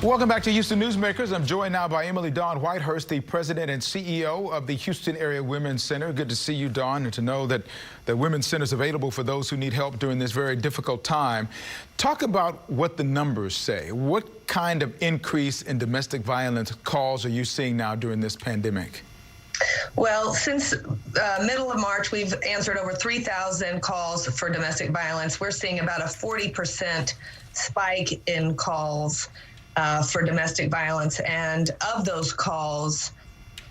Welcome back to Houston Newsmakers. I'm joined now by Emily Dawn Whitehurst, the president and CEO of the Houston Area Women's Center. Good to see you, Dawn, and to know that the Women's Center is available for those who need help during this very difficult time. Talk about what the numbers say. What kind of increase in domestic violence calls are you seeing now during this pandemic? Well, since middle of March, we've answered over 3,000 calls for domestic violence. We're seeing about a 40% spike in calls for domestic violence, and of those calls,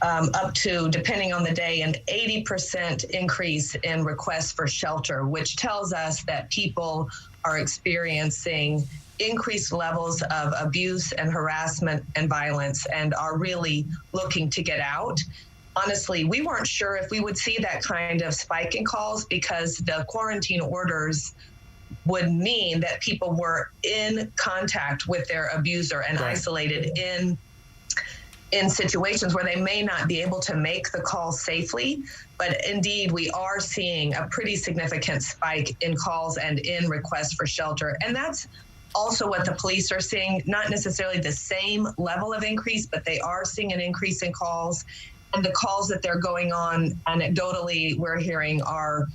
up to, depending on the day, an 80% increase in requests for shelter, which tells us that people are experiencing increased levels of abuse and harassment and violence and are really looking to get out. Honestly, we weren't sure if we would see that kind of spike in calls because the quarantine orders would mean that people were in contact with their abuser and isolated in situations where they may not be able to make the call safely. But indeed, we are seeing a pretty significant spike in calls and in requests for shelter. And that's also what the police are seeing, not necessarily the same level of increase, but they are seeing an increase in calls. And the calls that they're going on, anecdotally, we're hearing are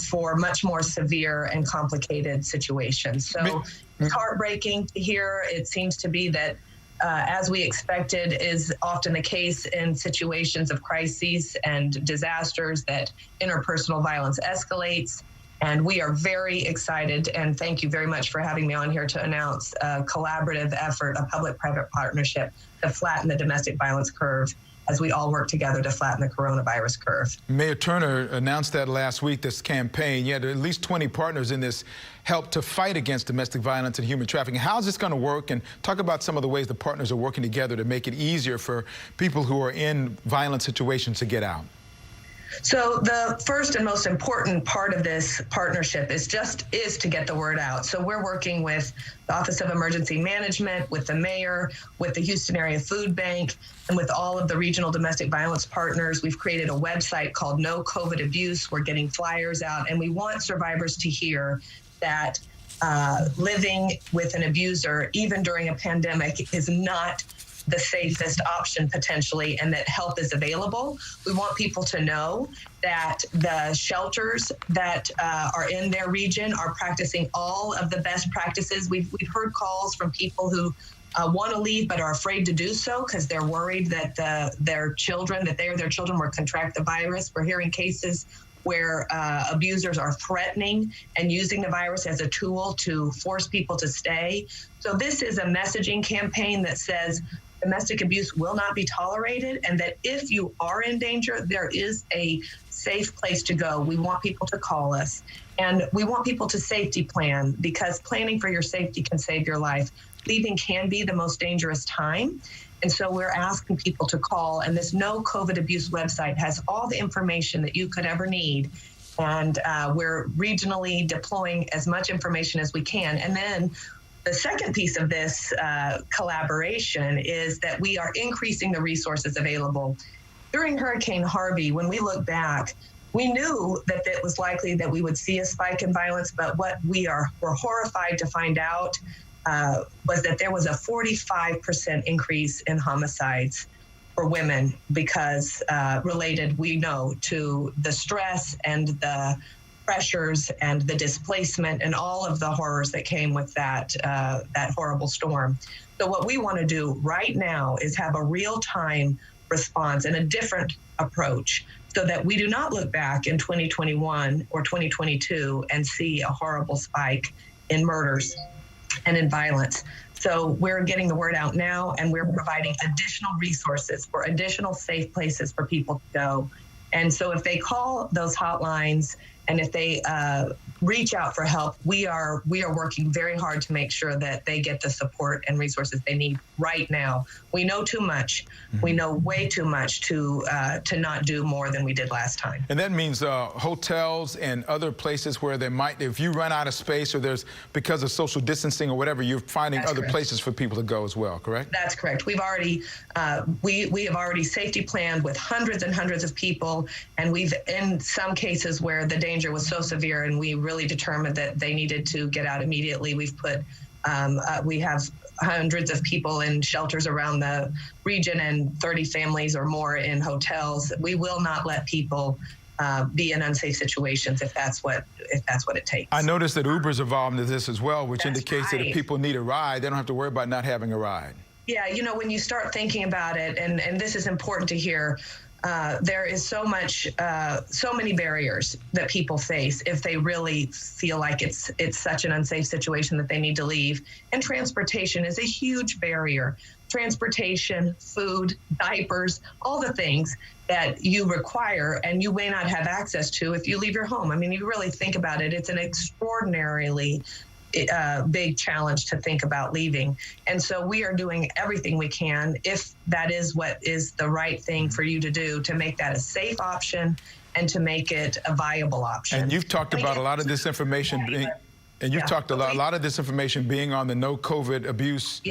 for much more severe and complicated situations. So it's heartbreaking to hear. It seems to be that, as we expected, is often the case in situations of crises and disasters, that interpersonal violence escalates. And we are very excited, and thank you very much for having me on here to announce a collaborative effort, a public-private partnership to flatten the domestic violence curve as we all work together to flatten the coronavirus curve. Mayor Turner announced that last week, this campaign. You had at least 20 partners in this help to fight against domestic violence and human trafficking. How's this going to work? And talk about some of the ways the partners are working together to make it easier for people who are in violent situations to get out. So the first and most important part of this partnership is to get the word out. So we're working with the Office of Emergency Management, with the mayor, with the Houston Area Food Bank, and with all of the regional domestic violence partners. We've created a website called No COVID Abuse. We're getting flyers out, and we want survivors to hear that living with an abuser, even during a pandemic, is not the safest option potentially, and that help is available. We want people to know that the shelters that are in their region are practicing all of the best practices. We've heard calls from people who want to leave but are afraid to do so because they're worried that their children will contract the virus. We're hearing cases where abusers are threatening and using the virus as a tool to force people to stay. So this is a messaging campaign that says domestic abuse will not be tolerated, and that if you are in danger, there is a safe place to go. We want people to call us, and we want people to safety plan, because planning for your safety can save your life. Leaving can be the most dangerous time, and so we're asking people to call, and this No COVID Abuse website has all the information that you could ever need, and we're regionally deploying as much information as we can. And then the second piece of this collaboration is that we are increasing the resources available. During Hurricane Harvey, when we look back, we knew that it was likely that we would see a spike in violence, but what were horrified to find out was that there was a 45% increase in homicides for women because related, we know, to the stress and the pressures and the displacement and all of the horrors that came with that horrible storm. So what we want to do right now is have a real-time response and a different approach so that we do not look back in 2021 or 2022 and see a horrible spike in murders and in violence. So we're getting the word out now, and we're providing additional resources for additional safe places for people to go. And so if they call those hotlines and if they reach out for help, we are working very hard to make sure that they get the support and resources they need right now. We know too much. We know way too much to not do more than we did last time. And that means hotels and other places where they might, if you run out of space or there's, because of social distancing or whatever, you're finding other places for people to go as well, correct? That's correct. We've already, we have already safety planned with hundreds and hundreds of people, and we've, in some cases where the danger was so severe and we really determined that they needed to get out immediately, we've put We have hundreds of people in shelters around the region and 30 families or more in hotels. We will not let people be in unsafe situations if that's what it takes. I noticed that Uber's involved in this as well, which indicates that if right. people need a ride, they don't have to worry about not having a ride. Yeah, you know, when you start thinking about it, and this is important to hear, there is so many barriers that people face if they really feel like it's such an unsafe situation that they need to leave. And transportation is a huge barrier. Transportation, food, diapers, all the things that you require and you may not have access to if you leave your home. I mean, you really think about it, it's an extraordinarily big challenge to think about leaving. And so we are doing everything we can, if that is what is the right thing for you to do, to make that a safe option and to make it a viable option. And you've talked about a lot of this information being... And you've talked a lot of this information being on the No COVID Abuse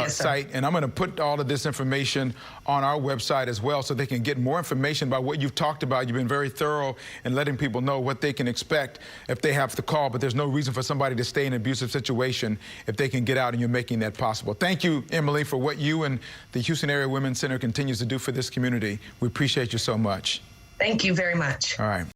site. And I'm going to put all of this information on our website as well so they can get more information about what you've talked about. You've been very thorough in letting people know what they can expect if they have to call. But there's no reason for somebody to stay in an abusive situation if they can get out, and you're making that possible. Thank you, Emily, for what you and the Houston Area Women's Center continues to do for this community. We appreciate you so much. Thank you very much. All right.